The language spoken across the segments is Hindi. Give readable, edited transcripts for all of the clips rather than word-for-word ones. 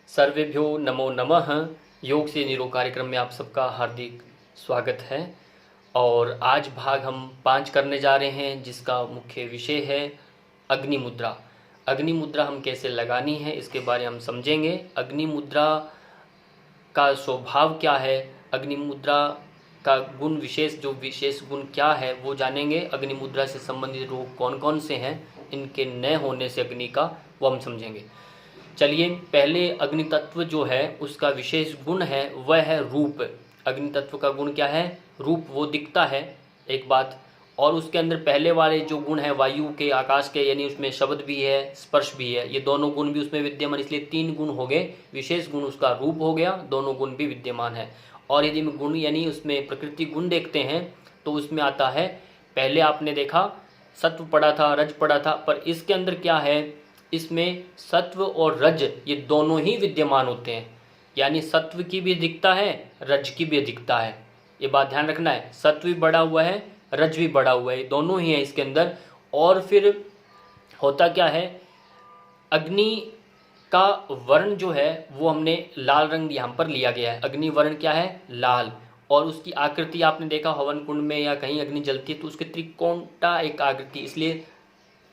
सर्वेभ्यो नमो नमः। योग से निरोग कार्यक्रम में आप सबका हार्दिक स्वागत है। और आज भाग हम 5 करने जा रहे हैं, जिसका मुख्य विषय है अग्नि मुद्रा। अग्नि मुद्रा हम कैसे लगानी है इसके बारे में हम समझेंगे। अग्नि मुद्रा का स्वभाव क्या है, अग्नि मुद्रा का गुण विशेष, जो विशेष गुण क्या है वो जानेंगे। अग्नि मुद्रा से संबंधित रोग कौन कौन से हैं, इनके न होने से अग्नि का, वो हम समझेंगे। चलिए, पहले अग्नि तत्व जो है उसका विशेष गुण है वह है रूप। अग्नि तत्व का गुण क्या है? रूप, वो दिखता है एक बात। और उसके अंदर पहले वाले जो गुण है वायु के, आकाश के, यानी उसमें शब्द भी है, स्पर्श भी है, ये दोनों गुण भी उसमें विद्यमान, इसलिए 3 गुण हो गए। विशेष गुण उसका रूप हो गया, दोनों गुण भी विद्यमान है। और यदि गुण यानी उसमें प्रकृति गुण देखते हैं तो उसमें आता है, पहले आपने देखा सत्व पड़ा था, रज पड़ा था, पर इसके अंदर क्या है, इसमें सत्व और रज ये दोनों ही विद्यमान होते हैं। यानी सत्व की भी अधिकता है, रज की भी अधिकता है। ये बात ध्यान रखना है, सत्व भी बढ़ा हुआ है, रज भी बढ़ा हुआ है, दोनों ही है इसके अंदर। और फिर होता क्या है, अग्नि का वर्ण जो है वो हमने लाल रंग यहाँ पर लिया गया है। अग्नि वर्ण क्या है? लाल। और उसकी आकृति आपने देखा हवन कुंड में या कहीं अग्नि जलती है तो उसके त्रिकोणता एक आकृति, इसलिए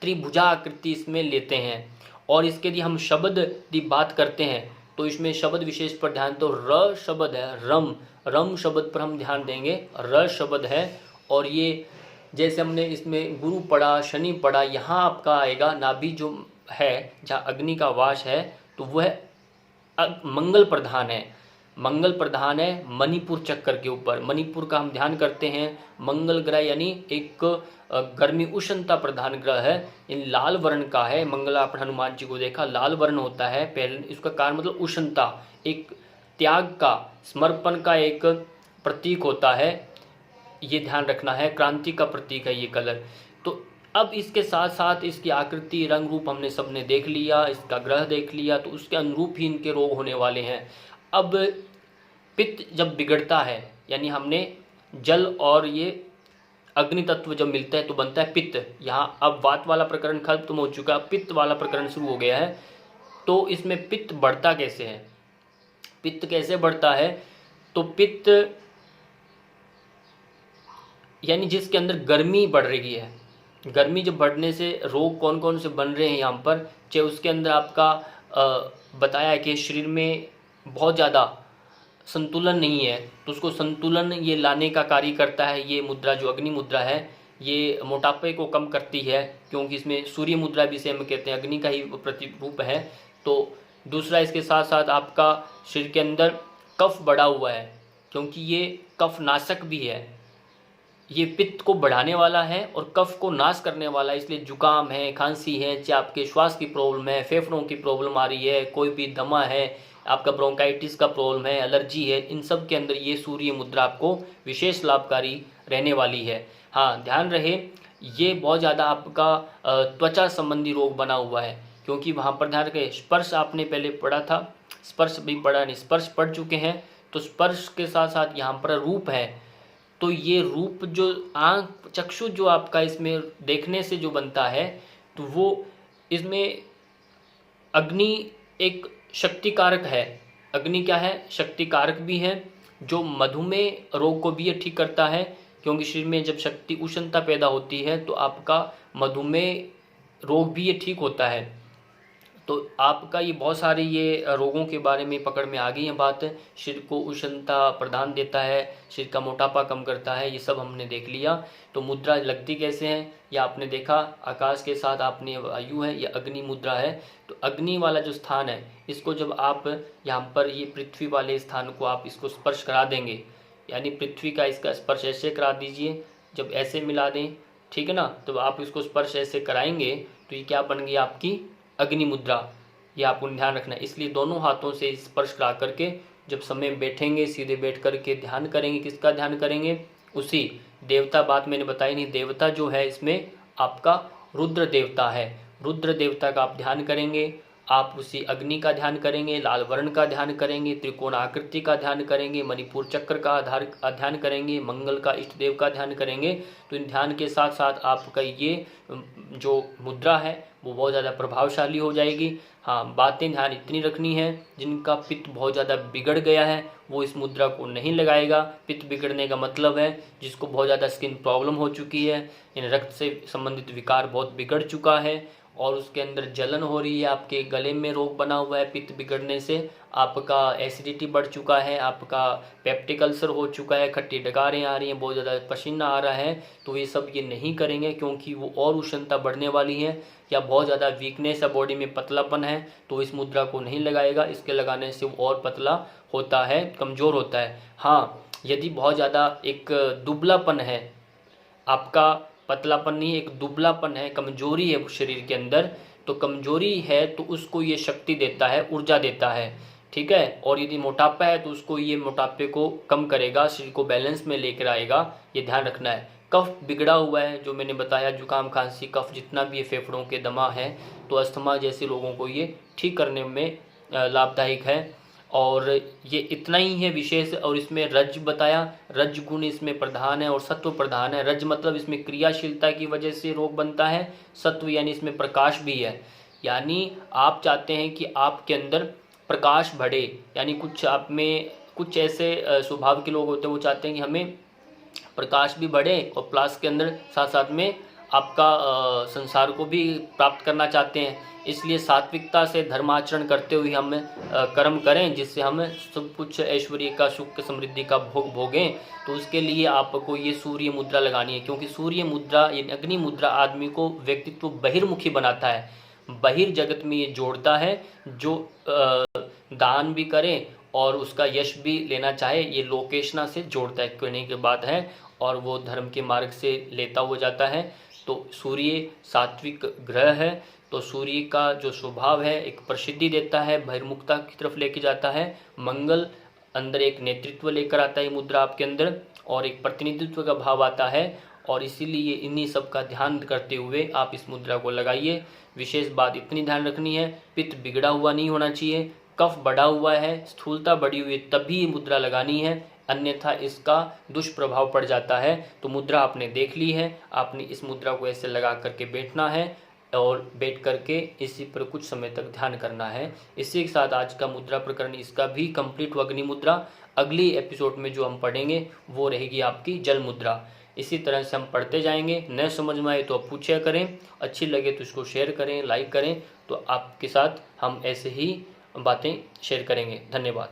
त्रिभुजा आकृति इसमें लेते हैं। और इसके यदि हम शब्द की बात करते हैं तो इसमें शब्द विशेष पर ध्यान, तो र शब्द है, रम, रम शब्द पर हम ध्यान देंगे। र शब्द है, और ये जैसे हमने इसमें गुरु पढ़ा, शनि पढ़ा, यहाँ आपका आएगा नाभि जो है जहाँ अग्नि का वास है, तो वह मंगल प्रधान है। मंगल प्रधान है मणिपुर चक्कर के ऊपर। मणिपुर का हम ध्यान करते हैं। मंगल ग्रह यानी एक गर्मी उष्णता प्रधान ग्रह है, इन लाल वर्ण का है। मंगल आप हनुमान जी को देखा, लाल वर्ण होता है। पहले इसका कारण मतलब उष्णता, एक त्याग का, समर्पण का एक प्रतीक होता है, ये ध्यान रखना है। क्रांति का प्रतीक है ये कलर। तो अब इसके साथ साथ इसकी आकृति, रंग रूप हमने सबने देख लिया, इसका ग्रह देख लिया, तो उसके अनुरूप ही इनके रोग होने वाले हैं। अब पित्त जब बिगड़ता है, यानी हमने जल और ये अग्नि तत्व जब मिलता है तो बनता है पित्त। यहाँ अब वात वाला प्रकरण खत्म हो चुका, पित्त वाला प्रकरण शुरू हो गया है। तो इसमें पित्त बढ़ता कैसे है? पित्त कैसे बढ़ता है? तो पित्त यानी जिसके अंदर गर्मी बढ़ रही है। गर्मी जब बढ़ने से रोग कौन कौन से बन रहे हैं यहाँ पर, चाहे उसके अंदर आपका बताया है कि शरीर में बहुत ज़्यादा संतुलन नहीं है, तो उसको संतुलन ये लाने का कार्य करता है। ये मुद्रा जो अग्नि मुद्रा है ये मोटापे को कम करती है, क्योंकि इसमें सूर्य मुद्रा भी से हम कहते हैं, अग्नि का ही प्रतिरूप है। तो दूसरा, इसके साथ साथ आपका शरीर के अंदर कफ बढ़ा हुआ है, क्योंकि ये कफ नाशक भी है। ये पित्त को बढ़ाने वाला है और कफ को नाश करने वाला है, इसलिए जुकाम है, खांसी है, चाहे आपके श्वास की प्रॉब्लम है, फेफड़ों की प्रॉब्लम आ रही है, कोई भी दमा है, आपका ब्रोंकाइटिस का प्रॉब्लम है, एलर्जी है, इन सब के अंदर ये सूर्य मुद्रा आपको विशेष लाभकारी रहने वाली है। हाँ, ध्यान रहे, ये बहुत ज़्यादा आपका त्वचा संबंधी रोग बना हुआ है, क्योंकि वहाँ पर ध्यान रखें, स्पर्श आपने पहले पढ़ा था, स्पर्श भी पढ़ा नहीं, स्पर्श पढ़ चुके हैं। तो स्पर्श के साथ साथ यहाँ पर रूप है, तो ये रूप जो आँख चक्षु जो आपका इसमें देखने से जो बनता है, तो वो इसमें अग्नि एक शक्ति कारक है। अग्नि क्या है? शक्ति कारक भी है, जो मधुमेह रोग को भी ये ठीक करता है, क्योंकि शरीर में जब शक्ति उष्णता पैदा होती है तो आपका मधुमेह रोग भी ये ठीक होता है। तो आपका ये बहुत सारे ये रोगों के बारे में पकड़ में आ गई है बात। शरीर को उष्णता प्रदान देता है, शरीर का मोटापा कम करता है, ये सब हमने देख लिया। तो मुद्रा लगती कैसे है, या आपने देखा आकाश के साथ आपने वायु है, या अग्नि मुद्रा है। तो अग्नि वाला जो स्थान है, इसको जब आप यहाँ पर ये पृथ्वी वाले स्थान को आप इसको स्पर्श करा देंगे, यानी पृथ्वी का इसका स्पर्श ऐसे करा दीजिए, जब ऐसे मिला दें, ठीक है ना, तो आप इसको स्पर्श ऐसे कराएंगे तो ये क्या बन गई आपकी अग्नि मुद्रा। ये आपको ध्यान रखना है। इसलिए दोनों हाथों से स्पर्श करा करके जब समय बैठेंगे, सीधे बैठ करके ध्यान करेंगे, किसका ध्यान करेंगे? उसी देवता, बात मैंने बताई नहीं, देवता जो है इसमें आपका रुद्र देवता है। रुद्र देवता का आप ध्यान करेंगे। आप उसी अग्नि का ध्यान करेंगे, लाल वर्ण का ध्यान करेंगे, त्रिकोण आकृति का ध्यान करेंगे, मणिपुर चक्र का ध्यान करेंगे, मंगल का इष्ट देव का ध्यान करेंगे, तो इन ध्यान के साथ साथ आपका ये जो मुद्रा है वो बहुत ज़्यादा प्रभावशाली हो जाएगी। हाँ, बातें ध्यान इतनी रखनी है, जिनका पित्त बहुत ज़्यादा बिगड़ गया है वो इस मुद्रा को नहीं लगाएगा। पित्त बिगड़ने का मतलब है जिसको बहुत ज़्यादा स्किन प्रॉब्लम हो चुकी है, इन रक्त से संबंधित विकार बहुत बिगड़ चुका है और उसके अंदर जलन हो रही है, आपके गले में रोग बना हुआ है पित्त बिगड़ने से, आपका एसिडिटी बढ़ चुका है, आपका पेप्टिक अल्सर हो चुका है, खट्टी डकारें आ रही हैं, बहुत ज़्यादा पसीना आ रहा है, तो ये सब ये नहीं करेंगे क्योंकि वो और उष्णता बढ़ने वाली है। या बहुत ज़्यादा वीकनेस है, बॉडी में पतलापन है, तो इस मुद्रा को नहीं लगाएगा। इसके लगाने से वो और पतला होता है, कमज़ोर होता है। हाँ, यदि बहुत ज़्यादा एक दुबलापन है, आपका पतलापन नहीं, एक दुबलापन है, कमजोरी है शरीर के अंदर, तो कमजोरी है तो उसको ये शक्ति देता है, ऊर्जा देता है, ठीक है। और यदि मोटापा है तो उसको ये मोटापे को कम करेगा, शरीर को बैलेंस में लेकर आएगा, ये ध्यान रखना है। कफ बिगड़ा हुआ है, जो मैंने बताया, जुकाम खांसी कफ जितना भी है, फेफड़ों के दमा है, तो अस्थमा जैसे लोगों को ये ठीक करने में लाभदायक है। और ये इतना ही है विशेष। और इसमें रज बताया, रज गुण इसमें प्रधान है और सत्व प्रधान है। रज मतलब इसमें क्रियाशीलता की वजह से रोग बनता है, सत्व यानी इसमें प्रकाश भी है, यानी आप चाहते हैं कि आपके अंदर प्रकाश बढ़े, यानी कुछ आप में कुछ ऐसे स्वभाव के लोग होते हैं, वो चाहते हैं कि हमें प्रकाश भी बढ़े और प्लस के अंदर साथ साथ में आपका संसार को भी प्राप्त करना चाहते हैं। इसलिए सात्विकता से धर्माचरण करते हुए हम कर्म करें, जिससे हम सब कुछ ऐश्वर्य का, सुख समृद्धि का भोग भोगें। तो उसके लिए आपको ये सूर्य मुद्रा लगानी है, क्योंकि सूर्य मुद्रा, ये अग्नि मुद्रा आदमी को व्यक्तित्व बहिर्मुखी बनाता है, बहिर्जगत में ये जोड़ता है। जो दान भी करे और उसका यश भी लेना चाहे, ये लोकेशना से जोड़ता है, कहने की बात है, और वो धर्म के मार्ग से लेता हुआ जाता है। तो सूर्य सात्विक ग्रह है, तो सूर्य का जो स्वभाव है एक प्रसिद्धि देता है, बहिर्मुखता की तरफ लेके जाता है। मंगल अंदर एक नेतृत्व लेकर आता है मुद्रा आपके अंदर, और एक प्रतिनिधित्व का भाव आता है, और इसीलिए इन्हीं सब का ध्यान करते हुए आप इस मुद्रा को लगाइए। विशेष बात इतनी ध्यान रखनी है, पित्त बिगड़ा हुआ नहीं होना चाहिए, कफ बढ़ा हुआ है, स्थूलता बढ़ी हुई है, तभी ये मुद्रा लगानी है, अन्यथा इसका दुष्प्रभाव पड़ जाता है। तो मुद्रा आपने देख ली है, आपने इस मुद्रा को ऐसे लगा करके बैठना है और बैठ करके इसी पर कुछ समय तक ध्यान करना है। इसी के साथ आज का मुद्रा प्रकरण इसका भी कंप्लीट हुआ, अग्नि मुद्रा। अगली एपिसोड में जो हम पढ़ेंगे वो रहेगी आपकी जल मुद्रा। इसी तरह से हम पढ़ते जाएंगे, न समझ में आए तो आप पूछा करें, अच्छी लगे तो इसको शेयर करें, लाइक करें, तो आपके साथ हम ऐसे ही बातें शेयर करेंगे। धन्यवाद।